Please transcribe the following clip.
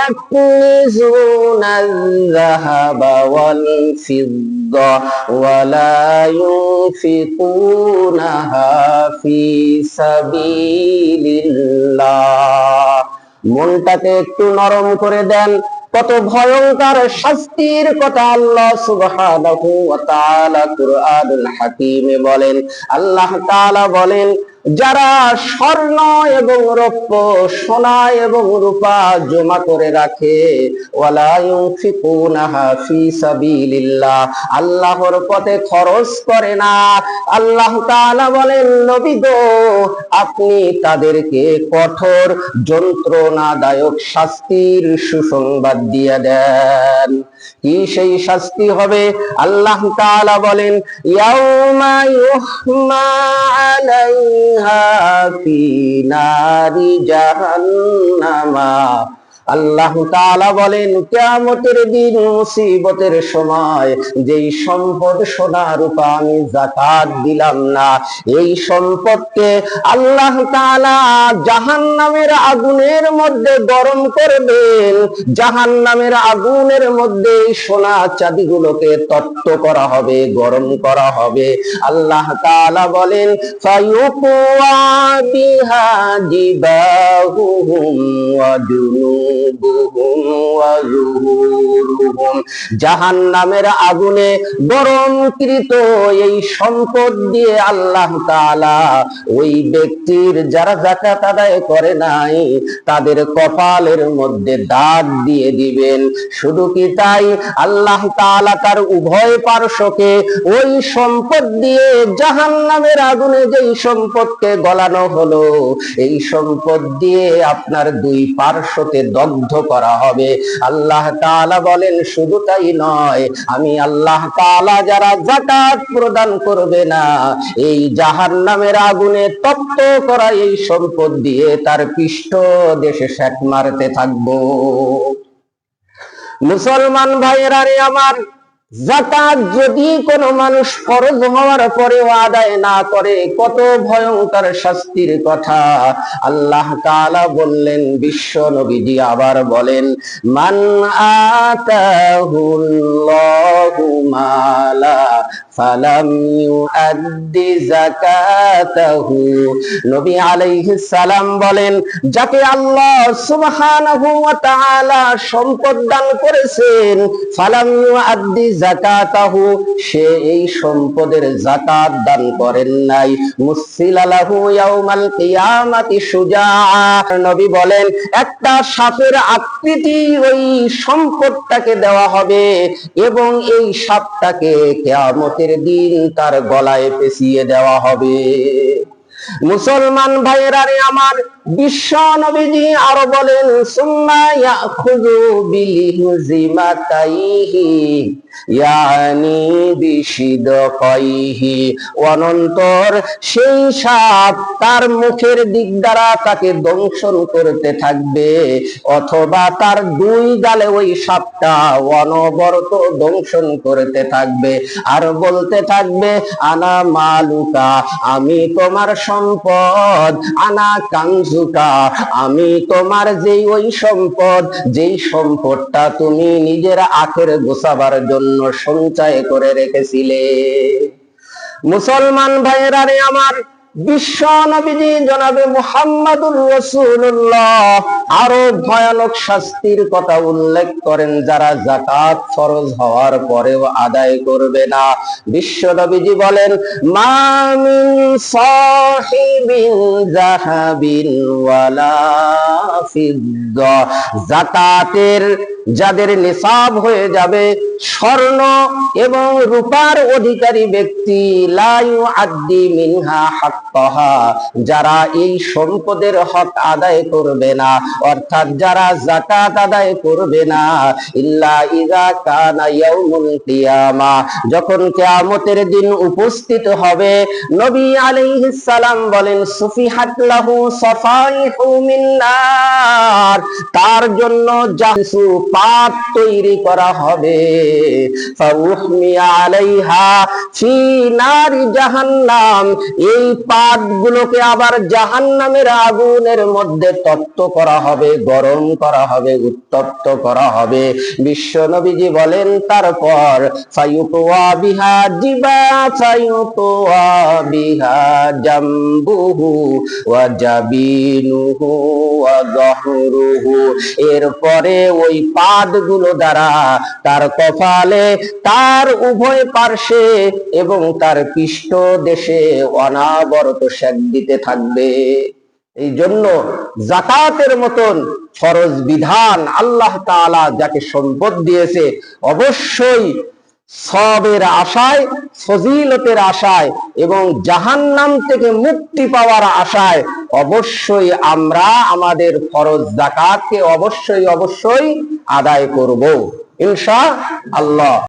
ইয়াকনিজুনা আয-যাহাবা ওয়াল ফিদ্দা ওয়া লা ইউনফিকুনাহা ফি সাবিলিল্লাহ। মনটাকে একটু নরম করে দেন। কত ভয়ঙ্কর শাস্তির কথা আল্লাহ সুবহানাহু ওয়া তাআলা কুরআনুল হাকিমে বলেন। আল্লাহ তাআলা বলেন, যারা স্বর্ণ এবং রৌপ্য, সোনা এবং রূপা জমা করে রাখে, ওয়ালা ইউনফিকুনাহা ফি সাবিলিল্লাহ, আল্লাহর পথে খরচ করে না, আল্লাহ তাআলা বলেন, নবী গো, আপনি তাদেরকে কঠোর যন্ত্রণাদায়ক শাস্তির সুসংবাদ দিয়ে দেন। কি সেই শাস্তি হবে? আল্লাহ তাআলা বলেন, ইয়াউমা ইউহমা আলাইহা ফি নারি জাহান্নামা। আল্লাহ তাআলা বলেন, কিয়ামতের দিন, মুসিবতের সময়, যেই সম্পদ সোনা রূপা আমি যাকাত দিলাম না, এই সম্পদকে আল্লাহ তাআলা জাহান্নামের আগুনের মধ্যে গরম করবেন। জাহান্নামের আগুনের মধ্যে এই সোনা চাঁদিগুলোকে তপ্ত করা হবে, গরম করা হবে। আল্লাহ তাআলা বলেন, ফায়ুকওয়া বিহা জিবাহুহুম ওয়া জুনুবুহুম ওয়া যুহুরুহুম। জাহান্নামের আগুনে গরমকৃত এই সম্পদ দিয়ে আল্লাহ তাআলা ওই ব্যক্তির যারা যাকাত আদায় করে নাই তাদের কপালের মধ্যে দাগ দিয়ে দিবেন। শুধু কি তাই, আল্লাহ তাআলা তার উভয় পার্শ্বকে ওই সম্পদ দিয়ে, জাহান্নামের আগুনে যেই সম্পদকে গলানো হলো, এই সম্পদ দিয়ে আপনার দুই পার্শ্বতে দগ্ধ করা হবে। আল্লাহ তাআলা বলেন, শুধু তাই নয়, আমি আল্লাহ তাআলা যারা যাকাত প্রদান করবে না, এই জাহান্নামের আগুনে তপ্ত করা এই সম্পদ দিয়ে তার পৃষ্ঠ দেশে সেক মারতে থাকবো। মুসলমান ভাইয়েরা রে আমার, যাকাত যদি কোনো মানুষ ফরজ হওয়ার পরেও আদায় না করে, কত ভয়ঙ্কর শাস্তির কথা আল্লাহ তাআলা বললেন। বিশ্ব নবীজি আবার বলেন, মান আতাহুল্লাহু মালা ফালাম ইউআদ্দি যাকাতাহু। নবী আলাইহিস সালাম বলেন, যাকে আল্লাহ সুবহানাহু ওয়া তাআলা সম্পদ দান করেছেন, ফালাম ইউআদ্দি যাকাতাহু, সে এই সম্পদের যাকাত দান করেন নাই, মুসিলা লাহু ইয়াউমাল কিয়ামাতি শুজাআ। নবী বলেন, একটা সাপের আকৃতি ওই সম্পদটাকে দেওয়া হবে এবং এই সাপটাকে কিয়ামতের দিন তার গলায় পেঁচিয়ে দেওয়া হবে। মুসলমান ভাইয়েরা রে আমার, বিশ্ব নবীজি আরো বলেন, সুম্মা ইয়াখুযু বিলিহজিমাতাইহি ইয়ানি বিশিদকাইহি, অনন্তর সেই সাপ তার মুখের দিক দ্বারা তাকে দংশন করতে থাকবে, অথবা তার দুই গালে ওই সাপটা অনবরত দংশন করতে থাকবে আর বলতে থাকবে, আনা মালুকা, আমি তোমার সম্পদ, আনা কানজুকা, আমি তোমার যেই ওই সম্পদ, যেই সম্পদটা তুমি নিজের আখের গোছাবার জন্য সঞ্চয় করে রেখেছিলে। মুসলমান ভাইয়েরা রে আমার, বিশ্ব নবীজি জনাবে মুহাম্মাদুর রাসূলুল্লাহ আরো ভয়ানক শাস্তির কথা উল্লেখ করেন, যারা যাকাত ফরজ হওয়ার পরেও আদায় করবে না। বিশ্ব নবীজি বলেন, মা মিন সাহিবিন যাহাবিন ওয়ালা ফিদ্দা, যাকাতের যাদের নিসাব হয়ে যাবে স্বর্ণ এবং রূপার অধিকারী ব্যক্তি, লা ইউআদ্দি মিনহা হাক্কাহা, যারা এই সম্পদের হক আদায় করবে না, অর্থাৎ যারা যাকাত আদায় করবে না, ইল্লা ইযা কানা ইয়াউমুল কিয়ামা, যখন কিয়ামতের দিন উপস্থিত হবে, নবী আলাইহিস সালাম বলেন, সুফিহাত লাহু সাফাইহু মিন নার, তার জন্য যা কিছু পাত তৈরি করা হবে, ফাউহমিয়া আলাইহা ফি নারি জাহান্নাম, এই পাতগুলোকে আবার জাহান্নামের আগুনের মধ্যে তপ্ত করা হবে, গরম করা হবে, উত্তপ্ত করা হবে। বিশ্ব নবীজি বলেন তারপর ফায়ুতওয়া বিহা জিবা ফায়ুতওয়া বিহা জামবুহু ওয়া জাবিনুহু ওয়া যহরুহু, এরপরে ওই পাতগুলো দ্বারা তার কপালে, তার উভয় পার্শ্বে এবং তার পৃষ্ঠ দেশে অনাবরত সেক দিতে থাকবে। এই জন্য যাকাতের মতন ফরজ বিধান আল্লাহ তাআলা যাকে সম্পদ দিয়েছে, অবশ্যই সওয়াবের আশায়, ফজিলতের আশায় এবং জাহান্নাম থেকে মুক্তি পাওয়ার আশায় অবশ্যই আমরা আমাদের ফরজ যাকাতকে অবশ্যই আদায় করব ইনশাআল্লাহ।